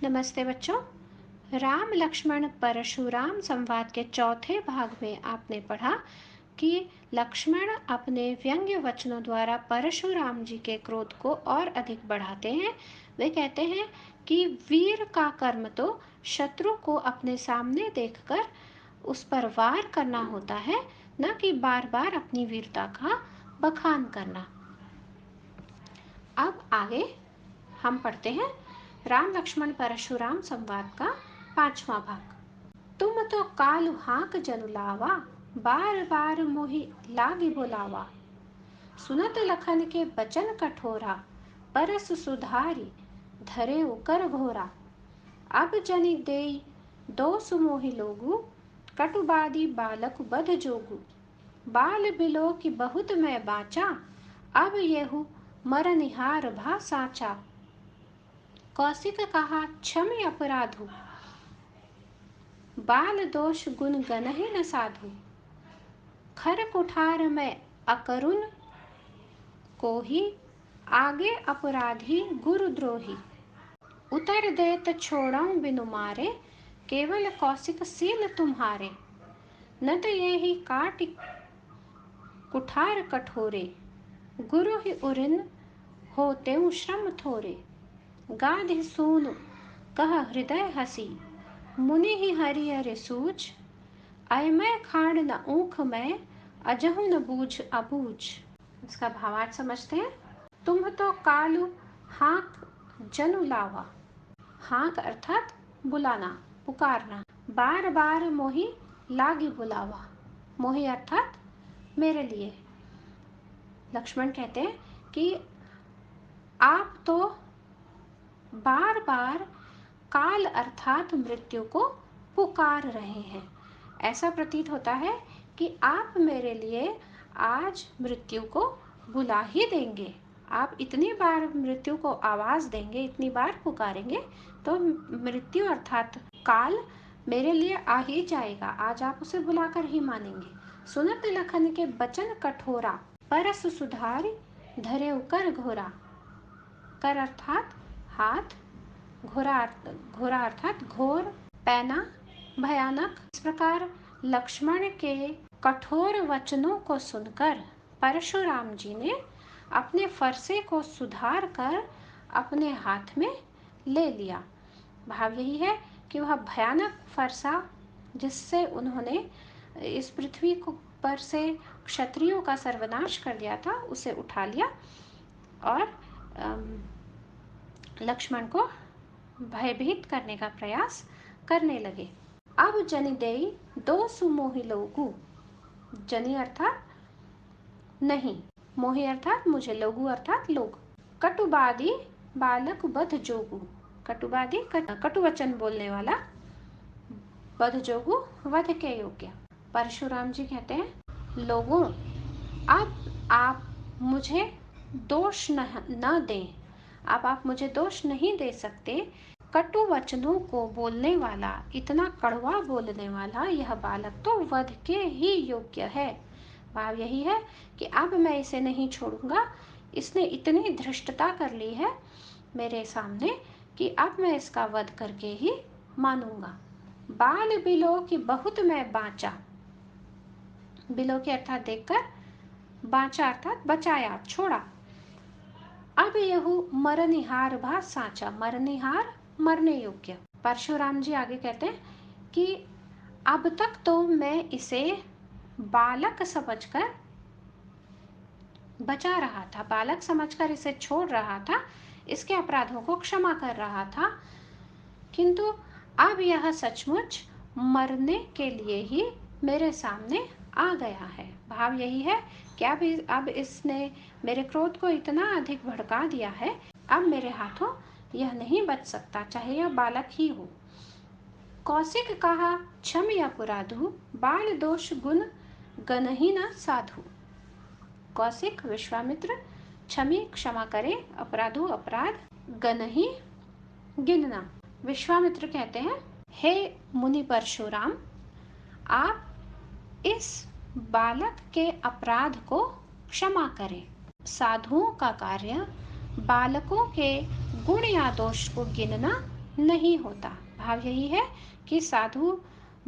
नमस्ते बच्चों। राम लक्ष्मण परशुराम संवाद के चौथे भाग में आपने पढ़ा कि लक्ष्मण अपने व्यंग्य वचनों द्वारा परशुराम जी के क्रोध को और अधिक बढ़ाते हैं। वे कहते हैं कि वीर का कर्म तो शत्रु को अपने सामने देखकर उस पर वार करना होता है, न कि बार बार अपनी वीरता का बखान करना। अब आगे हम पढ़ते हैं राम लक्ष्मण परशुराम संवाद का 5वां भाग। तुम तो कालु हाक जनु लावा, बार बार मोहि लागी बुलावा। सुनत लखन के बचन कठोरा, परस सुधारी धरे उकर घोरा। अब जनि देई दोष मोहि लोगु, कटुबादी बालक बध जोगु। बाल बिलो की बहुत मैं बाचा, अब येहु मरनिहार भा साचा। कौशिक कहा क्षमि अपराधु, बाल दोष गुण गनहि न साधु। खर कुठार में अकरुण, कोहि आगे अपराधी गुरुद्रोही। उतर देत छोड़ऊं बिनु मारे, केवल कौशिक सील तुम्हारे। न त येहि काट कुठार कठोरे, गुरु ही उरिन होतेउ श्रम थोरे। गाधि सून कह हृदय हसी, मुनि ही हरिहर सूझ। अय मैं खांड न ऊख में, अजहु न बूझ अबूझ। इसका भावार्थ समझते हैं। तुम तो कालु हाक जनु लावा। हाक अर्थात बुलाना, पुकारना। बार बार मोहि लागी बुलावा। मोहि अर्थात मेरे लिए। लक्ष्मण कहते हैं कि आप तो बार बार काल अर्थात मृत्यु को पुकार रहे हैं। ऐसा प्रतीत होता है कि आप मेरे लिए आज मृत्यु को बुला ही देंगे। आप इतनी बार मृत्यु को आवाज देंगे, इतनी बार पुकारेंगे तो मृत्यु अर्थात काल मेरे लिए आ ही जाएगा। आज आप उसे बुलाकर ही मानेंगे। सुनत लखन के बचन कठोरा, परस सुधारी धरे उकर घोरा। कर अर्थात हाथ, घोरा अर्थात घोर, पैना, भयानक। इस प्रकार लक्ष्मण के कठोर वचनों को सुनकर परशुराम जी ने अपने फरसे को सुधार कर अपने हाथ में ले लिया। भाव यही है कि वह भयानक फरसा जिससे उन्होंने इस पृथ्वी को पर से क्षत्रियों का सर्वनाश कर दिया था, उसे उठा लिया और लक्ष्मण को भयभीत करने का प्रयास करने लगे। अब जनि देई दो सुमोहि लोगु। जनि अर्थात नहीं, मोहि अर्थात मुझे, लोगु अर्थात लोग। कटुबादी बालक बध जोगु। कटुबादी कटु वचन बोलने वाला, बध जोगु वध के योग्य। परशुराम जी कहते हैं, लोगों अब आप मुझे दोष न दें। अब आप मुझे दोष नहीं दे सकते। कटु वचनों को बोलने वाला, इतना कड़वा बोलने वाला यह बालक तो वध के ही योग्य है। भाव यही है कि अब मैं इसे नहीं छोड़ूंगा। इसने इतनी धृष्टता कर ली है मेरे सामने कि अब मैं इसका वध करके ही मानूंगा। बाल बिलो की बहुत मैं बांचा। बिलो के अर्थात देखकर, बांचा अर्थात बचाया, छोड़ा। अब यहु मरनिहार भा साचा। मरनिहार मरने योग्य। परशुराम जी आगे कहते हैं कि अब तक तो मैं इसे बालक समझकर बचा रहा था, बालक समझकर इसे छोड़ रहा था, इसके अपराधों को क्षमा कर रहा था, किंतु अब यह सचमुच मरने के लिए ही मेरे सामने आ गया है। भाव यही है कि अब इसने मेरे क्रोध को इतना अधिक भड़का दिया है, अब मेरे हाथों यह नहीं बच सकता, चाहे यह बालक ही हो। कौशिक कहा क्षमि अपराधु, बाल दोष गुण गनहि न साधु। कौशिक विश्वामित्र, क्षमि क्षमा करे, अपराधु अपराध, गनहि गिनना। विश्वामित्र कहते हैं, हे मुनि परशुराम, आप इस बालक के अपराध को क्षमा करें। साधुओं का कार्य बालकों के गुण या दोष को गिनना नहीं होता। भाव यही है कि साधु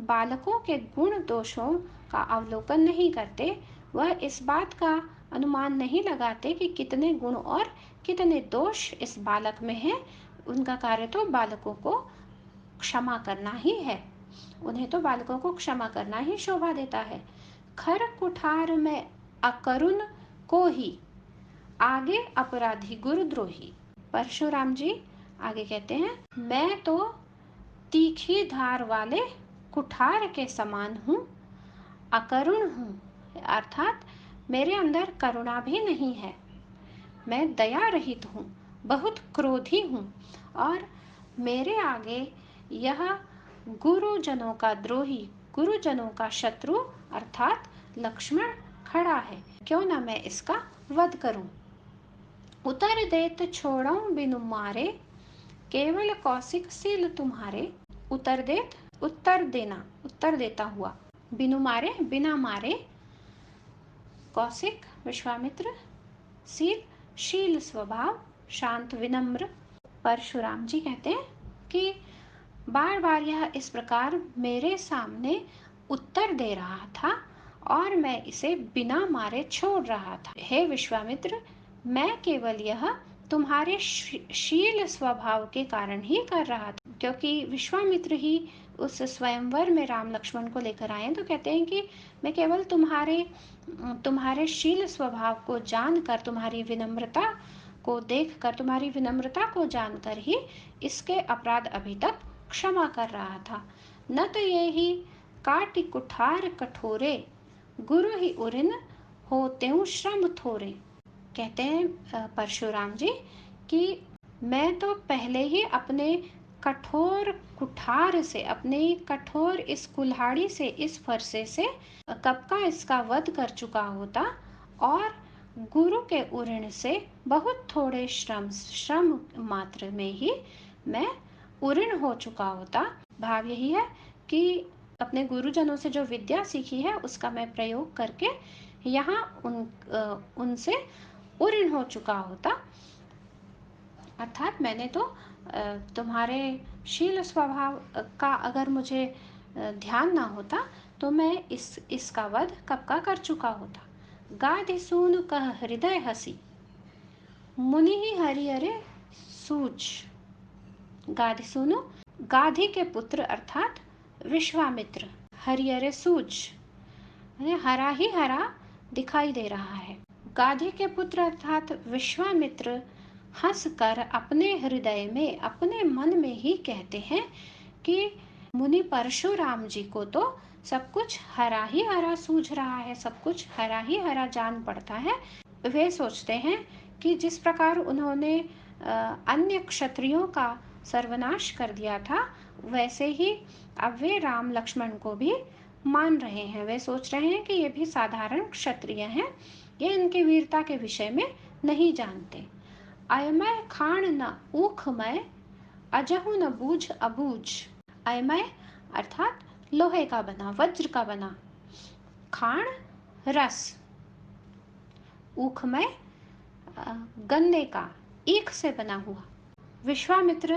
बालकों के गुण दोषों का अवलोकन नहीं करते, वह इस बात का अनुमान नहीं लगाते कि कितने गुण और कितने दोष इस बालक में हैं। उनका कार्य तो बालकों को क्षमा करना ही है, उन्हें तो बालकों को क्षमा करना ही शोभा देता है। खर कुठार में अकरुण को ही, आगे अपराधी गुरुद्रोही। परशुराम जी आगे कहते हैं, मैं तो तीखी धार वाले कुठार के समान हूँ, अकरुण हूँ, अर्थात मेरे अंदर करुणा भी नहीं है, मैं दया रहित हूँ, बहुत क्रोधी हूँ, और मेरे आगे यह गुरुजनों का द्रोही, गुरुजनों का शत्रु अर्थात लक्ष्मण खड़ा है, क्यों ना मैं इसका वध करूं। उतर देत छोड़ऊं बिनु मारे, केवल कौशिक सील तुम्हारे। उतर देत, उत्तर देना, उत्तर देता हुआ, बिनु मारे, बिना मारे, कौशिक विश्वामित्र, शील शील स्वभाव, शांत विनम्र। परशुराम जी कहते हैं कि बार बार यह इस प्रकार मेरे सामने उत्तर दे रहा था और मैं इसे बिना मारे छोड़ रहा था। हे विश्वामित्र, मैं केवल यह तुम्हारे शील स्वभाव के कारण ही कर रहा था, क्योंकि विश्वामित्र ही उस स्वयंवर में राम लक्ष्मण को लेकर आए, तो कहते हैं कि मैं केवल तुम्हारे शील स्वभाव को जानकर, तुम्हारी विनम्रता को देखकर, तुम्हारी विनम्रता को जानकर ही इसके अपराध अभी तक क्षमा कर रहा था। न तो ये ही काटि कुठार कठोरे, गुरु ही उरिन होतें श्रम थोरे। कहते हैं परशुराम जी कि मैं तो पहले ही अपने कठोर कुठार से, अपने कठोर इस कुल्हाड़ी से, इस फरसे से कब का इसका वध कर चुका होता, और गुरु के उऋण से बहुत थोड़े श्रम मात्र में ही मैं उऋण हो चुका होता। भाव यही है कि अपने गुरुजनों से जो विद्या सीखी है उसका मैं प्रयोग करके यहाँ उनसे उऋण हो चुका होता, अर्थात मैंने तो तुम्हारे शील स्वभाव का अगर मुझे ध्यान ना होता तो मैं इसका वध कब का कर चुका होता। गाधि सून कह हृदय हसी, मुनि ही हरिहरे सूझ। गाधि सुनो, गाधि के पुत्र अर्थात विश्वामित्र, हरिहरे सूझ, हरा ही हरा दिखाई दे रहा है। गाधि के पुत्र अर्थात विश्वामित्र हंसकर अपने हृदय में, अपने मन में ही कहते हैं कि मुनि परशुराम जी को तो सब कुछ हरा ही हरा सूझ रहा है, सब कुछ हरा ही हरा जान पड़ता है। वे सोचते हैं कि जिस प्रकार उन्होंने अन्य क्षत्रियों का सर्वनाश कर दिया था, वैसे ही अब वे राम लक्ष्मण को भी मान रहे हैं। वे सोच रहे हैं कि ये भी साधारण क्षत्रिय हैं, ये इनके वीरता के विषय में नहीं जानते। अयमय खाण न ऊखमय, अजहु न बूझ अबूझ। अयमय अर्थात लोहे का बना, वज्र का बना, खाण रस, ऊखमय गन्ने का, ईख से बना हुआ। विश्वामित्र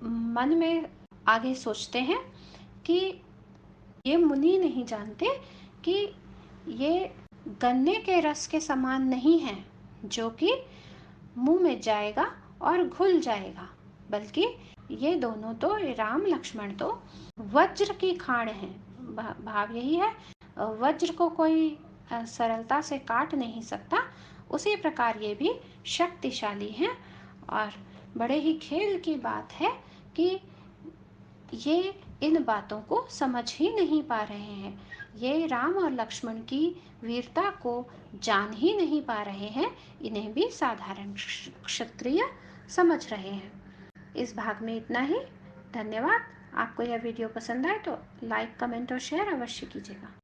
मन में आगे सोचते हैं कि ये मुनि नहीं जानते कि ये गन्ने के रस के समान नहीं है जो कि मुंह में जाएगा और घुल जाएगा, बल्कि ये दोनों तो, राम लक्ष्मण तो वज्र की खाण है। भाव यही है, वज्र को कोई सरलता से काट नहीं सकता, उसी प्रकार ये भी शक्तिशाली हैं। और बड़े ही खेल की बात है कि ये इन बातों को समझ ही नहीं पा रहे हैं, ये राम और लक्ष्मण की वीरता को जान ही नहीं पा रहे हैं, इन्हें भी साधारण क्षत्रिय समझ रहे हैं। इस भाग में इतना ही। धन्यवाद। आपको यह वीडियो पसंद आए तो लाइक, कमेंट और शेयर अवश्य कीजिएगा।